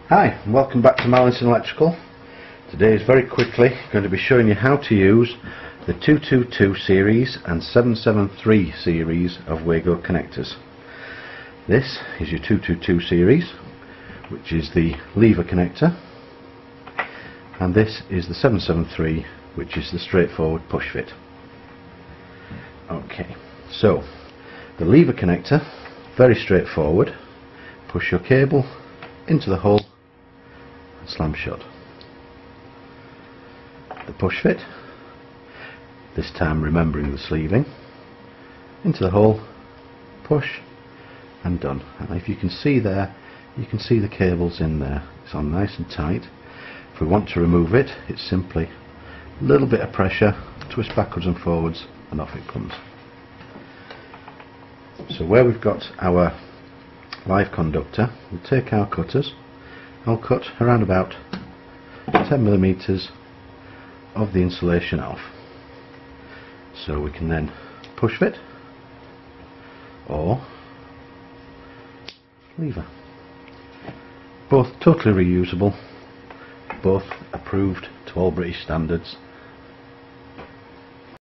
Hi, and welcome back to Marlinson Electrical. Today is very quickly going to be showing you how to use the 222 series and 773 series of Wago connectors. This is your 222 series, which is the lever connector, and this is the 773, which is the straightforward push fit. Okay, so the lever connector, very straightforward. Push your cable into the hole and slam shut. The push fit, this time remembering the sleeving, into the hole, push, and done. And if you can see there, you can see the cables in there. It's on nice and tight. If we want to remove it, it's simply a little bit of pressure, twist backwards and forwards, and off it comes. So where we've got our live conductor, we'll take our cutters. I'll cut around about 10mm of the insulation off, so we can then push fit or lever. Both totally reusable, both approved to all British standards,